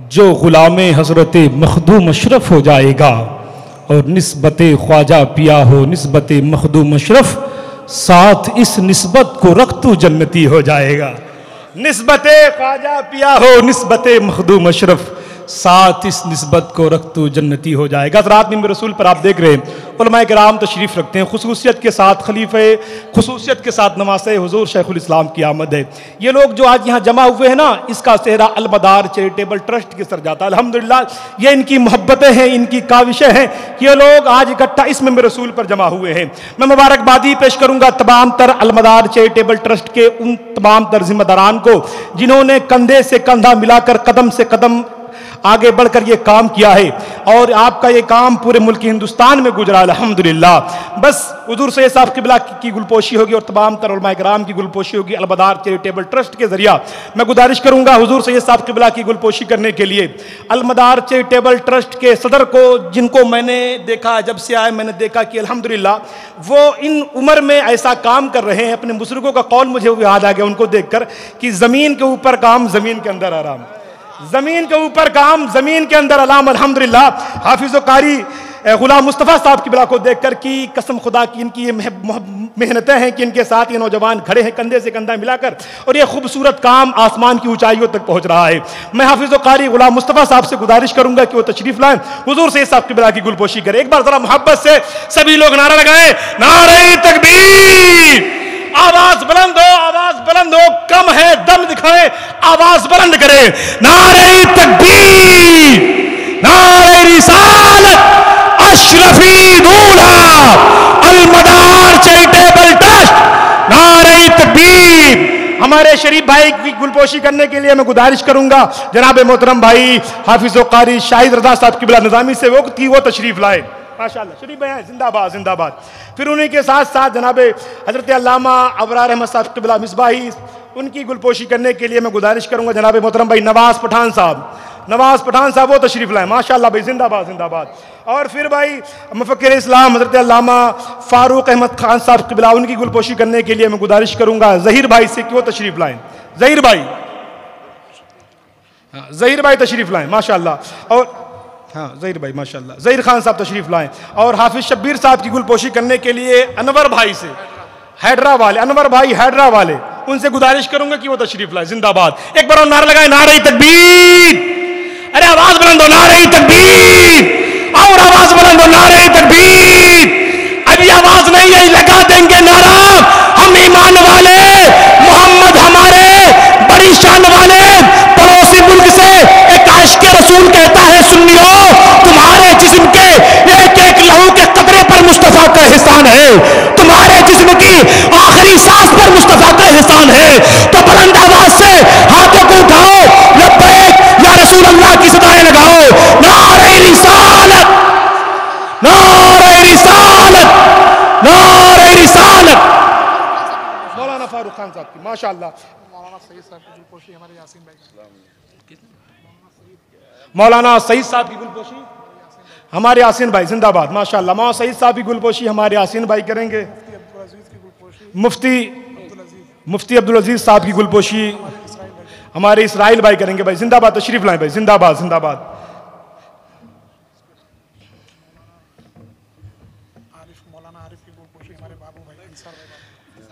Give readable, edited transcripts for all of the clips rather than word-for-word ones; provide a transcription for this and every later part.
जो ग़ुलाम हज़रत मखदूम अशरफ हो जाएगा और निस्बत ख्वाजा पिया हो निस्बत मखदूम अशरफ, साथ इस निस्बत को रख तू जन्नती हो जाएगा। निस्बत ख्वाजा पिया हो निस्बत मखदूम अशरफ, साथ इस निस्बत को रख तू जन्नती हो जाएगा। रात में रसूल पर आप देख रहे हैं उलमाए किराम तशरीफ़ रखते हैं, खुसूसियत के साथ खलीफे खुसूसियत के साथ नवासे हुजूर शेखुल इस्लाम की आमद है। ये लोग जो आज यहाँ जमा हुए हैं ना, इसका सेहरा अलमदार चैरिटेबल ट्रस्ट के सर जाता है। अल्हम्दुलिल्लाह, ये इनकी मोहब्बतें हैं, इनकी काविशें हैं कि ये लोग आज इकट्ठा इस में रसूल पर जमा हुए हैं। मैं मुबारकबादी पेश करूँगा तमाम तर अलमदार चैरिटेबल ट्रस्ट के उन तमाम तर जिम्मेदारान को जिन्होंने कंधे से कंधा मिलाकर कदम से कदम आगे बढ़कर ये काम किया है, और आपका ये काम पूरे मुल्क हिंदुस्तान में गुजरा अल्हम्दुलिल्लाह। बस हुजूर सैयद साहब क़िबला की गुलपोशी होगी और तमाम तर उलमाए किराम की गुलपोशी होगी अलमदार चैरिटेबल ट्रस्ट के जरिया। मैं गुजारिश करूंगा हुजूर सैयद साहब क़िबला की गुलपोशी करने के लिए अलमदार चैरिटेबल ट्रस्ट के सदर को, जिनको मैंने देखा जब से आए, मैंने देखा कि अल्हम्दुलिल्लाह वो इन उम्र में ऐसा काम कर रहे हैं। अपने बुजुर्गों का कौल मुझे याद आ गया उनको देखकर कि ज़मीन के ऊपर काम ज़मीन के अंदर आराम, ज़मीन के ऊपर काम ज़मीन के अंदर अलाम। अल्हम्दुलिल्लाह हाफिज़ व कारी गुलाम मुस्तफ़ा साहब की बिला को देखकर कि कसम खुदा की इनकी ये मेहनतें हैं कि इनके साथ ये नौजवान खड़े हैं कंधे से कंधा मिलाकर, और ये खूबसूरत काम आसमान की ऊंचाइयों तक पहुंच रहा है। मैं हाफिज़ व कारी गुलाम मुस्तफ़ा साहब से गुजारिश करूंगा कि वो तशरीफ लाएं, हुजूर सैयद साहब की बिला की गुलपोशी करें। एक बार जरा मोहब्बत से सभी लोग नारा लगाएं, नारे तकबीर। आवाज बुलंद हो, कम है दम दिखाएं, आवाज बुलंद करें, नारे तकबीर, नारे रिसालत, अशरफी दूल्हा, अलमदार चैरिटेबल ट्रस्ट, नारे तकबीर। हमारे शरीफ भाई की गुलपोशी करने के लिए मैं गुजारिश करूंगा जनाब मोहतरम भाई हाफिज़ व कारी शाहिद रजा साहब की बिला निजामी से वो तशरीफ लाए। माशाअल्लाह शरीफ भाई जिंदाबाद जिंदाबाद। फिर उन्हीं के साथ साथ जनाब हजरत अल्लामा अबरार अहमद साहब क़िबला मिसबाही, उनकी गुलपोशी करने के लिए मैं गुजारिश करूंगा जनाब मोहतरम भाई नवाज पठान साहब वो तशरीफ लाए। माशाअल्लाह भाई जिंदाबाद जिंदाबाद। और फिर भाई मुफक्किर इस्लाम हजरत अल्लामा फारूक अहमद खान साहब क़िबला, उनकी गुलपोशी करने के लिए मैं गुजारिश करूंगा ज़हीर भाई से कि वो तशरीफ लाएं। ज़हीर भाई तशरीफ लाएं माशाअल्लाह। और हाँ ज़हीर भाई माशाअल्लाह, ज़हीर खान साहब तशरीफ लाएं। और हाफिज शब्बीर साहब की गुलपोशी करने के लिए अनवर भाई से अनवर भाई हैदरा वाले, उनसे गुजारिश करूंगा कि वो तशरीफ लाएं। जिंदाबाद। एक बार और नारा लगाए, नारे तकबीर। अरे आवाज बुलंद हो, नारे तकबीर। और आवाज बुलंद हो, नारे तकबीर। अभी आवाज नहीं है, लगा देंगे नारा। हम ईमान वाले, मोहम्मद हमारे बड़ी शान वाले, पड़ोसी मुल्क से एक आशिक रसूल कहता है, सुन्नियों तुम्हारे जिस्म के एक एक लहू के कतरे पर मुस्तफा का एहसान है, तुम्हारे जिस्म की आखिरी सांस पर मुस्तफा का एहसान है। तो बुलंद आवाज से हाथों को उठाओ, लब्बैक या रसूल अल्लाह की सदाएं लगाओ। नारे रिसालत, नारे रिसालत, नारे रिसालत। मौलाना फारूक खान साहब की माशाअल्लाह, मौलाना सईद साहब की गुलपोशी हमारे यासीन भाई, मौलाना सईद साहब की गुलपोशी हमारे यासीन भाई जिंदाबाद माशाअल्लाह। मौलाना सईद साहब की गुलपोशी हमारे यासीन भाई करेंगे। मुफ्ती अब्दुल अजीज साहब की गुलपोशी हमारे इसराइल भाई करेंगे। भाई जिंदाबाद, तशरीफ लाएं भाई, जिंदाबाद जिंदाबाद।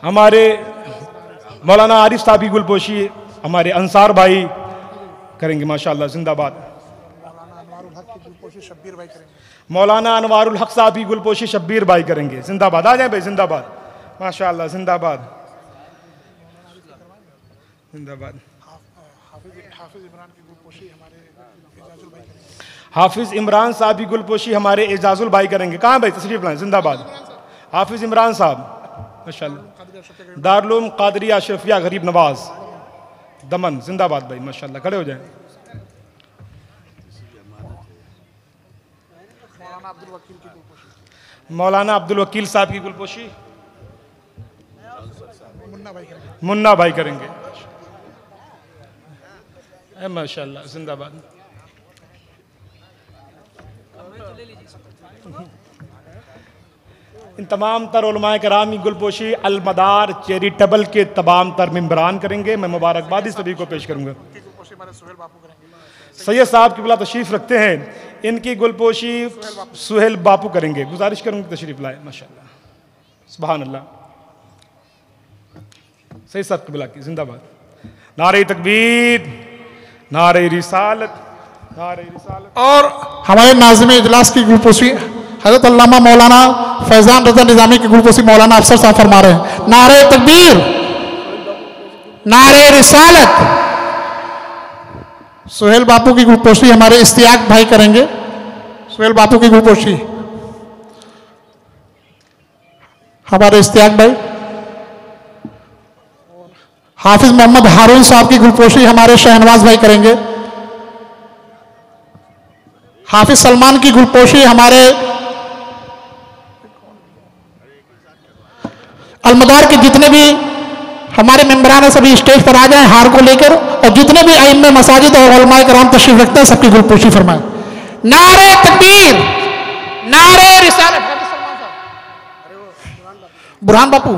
हमारे मौलाना आरिफ साहब की गुलपोशी हमारे अंसार भाई करेंगे माशाअल्लाह जिंदाबाद। मौलाना अनवारुल हक साहब की गुलपोशी शब्बीर भाई करेंगे। जिंदाबाद। आ जाए भाई जिंदाबाद माशाअल्लाह जिंदाबाद जिंदाबाद। हाफिज इमरान साहब की गुलपोशी हमारे एजाजुल भाई करेंगे। कहाँ भाई तशरीफ लाएं, जिंदाबाद। हाफिज इमरान साहब माशाअल्लाह। दारुल कादरिया अशरफिया गरीब नवाज दमन जिंदाबाद भाई माशाअल्लाह। खड़े हो जाएं। मौलाना अब्दुल वकील साहब की गुलपोशी मुन्ना भाई करेंगे माशाअल्लाह जिंदाबाद। इन तमाम तर उलमाए कराम की गुलपोशी अलमदार चैरिटेबल के तमाम तर मेंबरान करेंगे। मैं मुबारकबादी सभी को पेश करूंगा। सैयद साहब की बिला तशरीफ रखते हैं, इनकी गुलपोशी सुहेल बापू करेंगे। गुजारिश करूंगी तशरीफ लाए। माशाअल्लाह, सुभान अल्लाह। सैयद साहब की बिला की जिंदाबाद। नारे तकबीर, नारे रिसालत, नारे रिसालत। और हमारे नाज़िम इजलास की गुलपोशी हज़रत अल्लामा मौलाना फैज़ान रज़ा निज़ामी की गुलपोशी मौलाना अफसर साहब फरमा रहे हैं। नारे तकबीर, नारे रिसालत। सुहेल बापू की गुलपोशी हमारे इस्तियाक भाई करेंगे। सुहेल बापू की गुलपोशी हमारे इस्तियाक भाई। हाफिज मोहम्मद हारून साहब की गुलपोशी हमारे शहनवाज भाई करेंगे। हाफिज सलमान की गुलपोशी हमारे अलमदार के जितने भी हमारे मेंबरान है सभी स्टेज पर आ जाएं हार को लेकर, और जितने भी आइम्मे मसाजिद और उलमाए कराम तशरीफ रखते हैं सबकी गुलपोशी फरमाएं। नारे तकबीर, नारे रिसालत। बुरहान बापू